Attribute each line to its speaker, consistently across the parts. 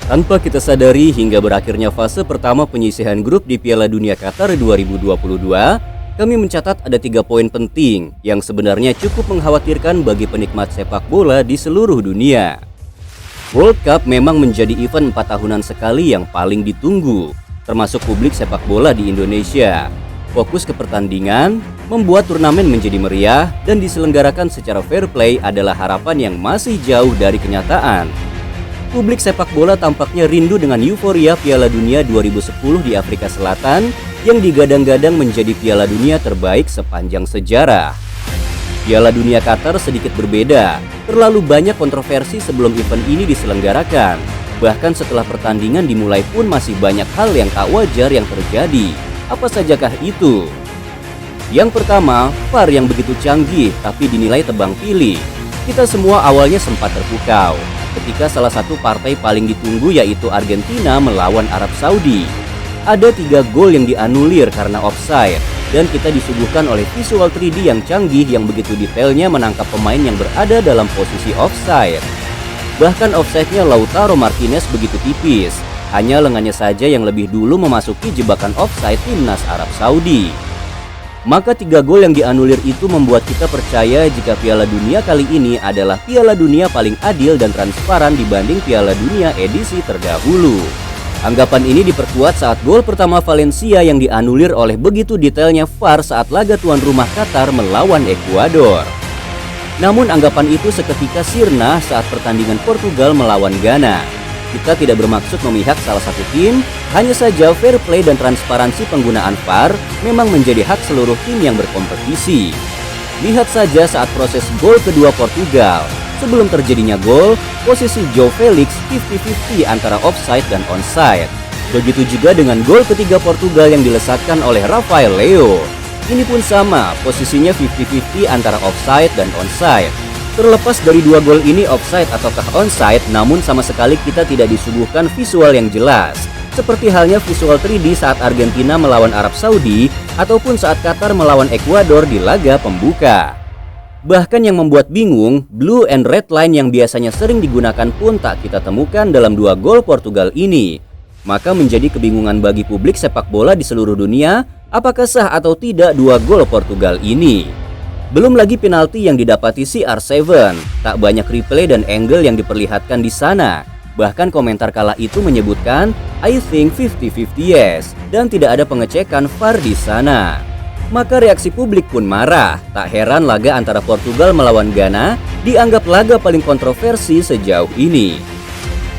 Speaker 1: Tanpa kita sadari hingga berakhirnya fase pertama penyisihan grup di Piala Dunia Qatar 2022, kami mencatat ada 3 poin penting yang sebenarnya cukup mengkhawatirkan bagi penikmat sepak bola di seluruh dunia. World Cup memang menjadi event 4 tahunan sekali yang paling ditunggu, termasuk publik sepak bola di Indonesia. Fokus ke pertandingan, membuat turnamen menjadi meriah dan diselenggarakan secara fair play adalah harapan yang masih jauh dari kenyataan. Publik sepak bola tampaknya rindu dengan euforia Piala Dunia 2010 di Afrika Selatan yang digadang-gadang menjadi Piala Dunia terbaik sepanjang sejarah. Piala Dunia Qatar sedikit berbeda, terlalu banyak kontroversi sebelum event ini diselenggarakan. Bahkan setelah pertandingan dimulai pun masih banyak hal yang tak wajar yang terjadi. Apa sajakah itu? Yang pertama, VAR yang begitu canggih tapi dinilai tebang pilih. Kita semua awalnya sempat terpukau ketika salah satu partai paling ditunggu yaitu Argentina melawan Arab Saudi. Ada 3 gol yang dianulir karena offside dan kita disuguhkan oleh visual 3D yang canggih yang begitu detailnya menangkap pemain yang berada dalam posisi offside. Bahkan offside-nya Lautaro Martinez begitu tipis, hanya lengannya saja yang lebih dulu memasuki jebakan offside timnas Arab Saudi. Maka 3 gol yang dianulir itu membuat kita percaya jika Piala Dunia kali ini adalah Piala Dunia paling adil dan transparan dibanding Piala Dunia edisi terdahulu. Anggapan ini diperkuat saat gol pertama Valencia yang dianulir oleh begitu detailnya VAR saat laga tuan rumah Qatar melawan Ekuador. Namun anggapan itu seketika sirna saat pertandingan Portugal melawan Ghana. Kita tidak bermaksud memihak salah satu tim, hanya saja fair play dan transparansi penggunaan VAR memang menjadi hak seluruh tim yang berkompetisi. Lihat saja saat proses gol kedua Portugal. Sebelum terjadinya gol, posisi João Felix 50-50 antara offside dan onside. Begitu juga dengan gol ketiga Portugal yang dilesatkan oleh Rafael Leo. Ini pun sama, posisinya 50-50 antara offside dan onside. Terlepas dari 2 gol ini offside ataukah onside, namun sama sekali kita tidak disuguhkan visual yang jelas. Seperti halnya visual 3D saat Argentina melawan Arab Saudi ataupun saat Qatar melawan Ekuador di laga pembuka. Bahkan yang membuat bingung, blue and red line yang biasanya sering digunakan pun tak kita temukan dalam 2 gol Portugal ini. Maka menjadi kebingungan bagi publik sepak bola di seluruh dunia, apakah sah atau tidak 2 gol Portugal ini. Belum lagi penalti yang didapati CR7, tak banyak replay dan angle yang diperlihatkan di sana. Bahkan komentar kala itu menyebutkan I think 50-50 yes, dan tidak ada pengecekan VAR di sana. Maka reaksi publik pun marah. Tak heran laga antara Portugal melawan Ghana dianggap laga paling kontroversi sejauh ini.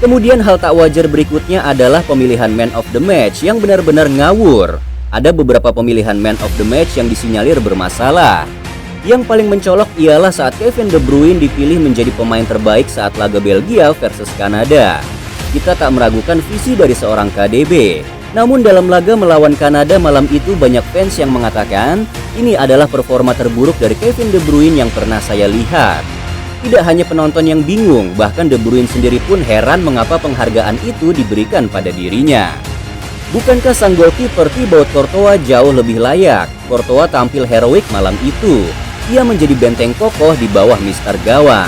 Speaker 1: Kemudian hal tak wajar berikutnya adalah pemilihan man of the match yang benar-benar ngawur. Ada beberapa pemilihan man of the match yang disinyalir bermasalah. Yang paling mencolok ialah saat Kevin De Bruyne dipilih menjadi pemain terbaik saat laga Belgia versus Kanada. Kita tak meragukan visi dari seorang KDB. Namun dalam laga melawan Kanada malam itu banyak fans yang mengatakan ini adalah performa terburuk dari Kevin De Bruyne yang pernah saya lihat. Tidak hanya penonton yang bingung, bahkan De Bruyne sendiri pun heran mengapa penghargaan itu diberikan pada dirinya. Bukankah sang golkiper Thibaut Courtois jauh lebih layak? Courtois tampil heroik malam itu. Ia menjadi benteng kokoh di bawah mister gawang.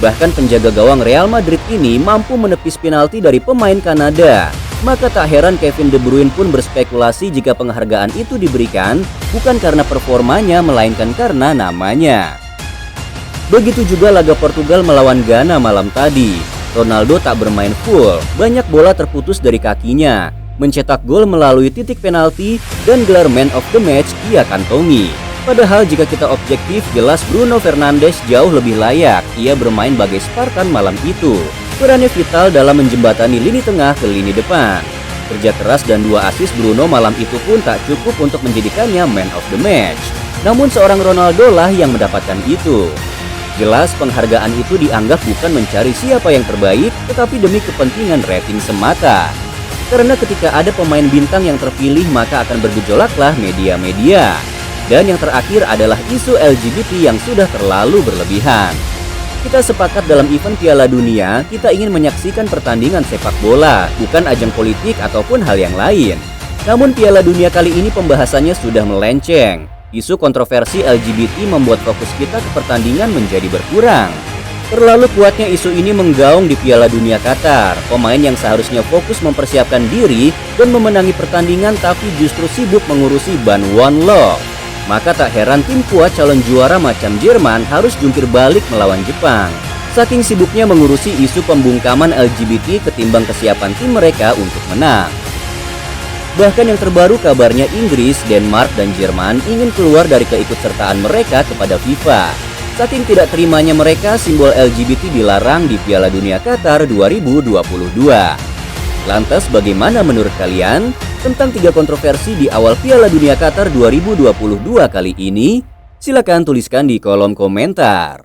Speaker 1: Bahkan penjaga gawang Real Madrid ini mampu menepis penalti dari pemain Kanada. Maka tak heran Kevin De Bruyne pun berspekulasi jika penghargaan itu diberikan bukan karena performanya melainkan karena namanya. Begitu juga laga Portugal melawan Ghana malam tadi. Ronaldo tak bermain full, banyak bola terputus dari kakinya. Mencetak gol melalui titik penalti dan gelar man of the match ia kantongi. Padahal jika kita objektif, jelas Bruno Fernandes jauh lebih layak. Ia bermain bagai Spartan malam itu. Perannya vital dalam menjembatani lini tengah ke lini depan. Kerja keras dan 2 assist Bruno malam itu pun tak cukup untuk menjadikannya man of the match. Namun seorang Ronaldo lah yang mendapatkan itu. Jelas penghargaan itu dianggap bukan mencari siapa yang terbaik, tetapi demi kepentingan rating semata. Karena ketika ada pemain bintang yang terpilih maka akan bergejolaklah media-media. Dan yang terakhir adalah isu LGBT yang sudah terlalu berlebihan. Kita sepakat dalam event Piala Dunia, kita ingin menyaksikan pertandingan sepak bola, bukan ajang politik ataupun hal yang lain. Namun Piala Dunia kali ini pembahasannya sudah melenceng. Isu kontroversi LGBT membuat fokus kita ke pertandingan menjadi berkurang. Terlalu kuatnya isu ini menggaung di Piala Dunia Qatar. Pemain yang seharusnya fokus mempersiapkan diri dan memenangi pertandingan tapi justru sibuk mengurusi ban One Love. Maka tak heran tim kuat calon juara macam Jerman harus jungkir balik melawan Jepang. Saking sibuknya mengurusi isu pembungkaman LGBT ketimbang kesiapan tim mereka untuk menang. Bahkan yang terbaru kabarnya Inggris, Denmark, dan Jerman ingin keluar dari keikutsertaan mereka kepada FIFA. Saking tidak terimanya mereka, simbol LGBT dilarang di Piala Dunia Qatar 2022. Lantas bagaimana menurut kalian tentang 3 kontroversi di awal Piala Dunia Qatar 2022 kali ini? Silakan tuliskan di kolom komentar.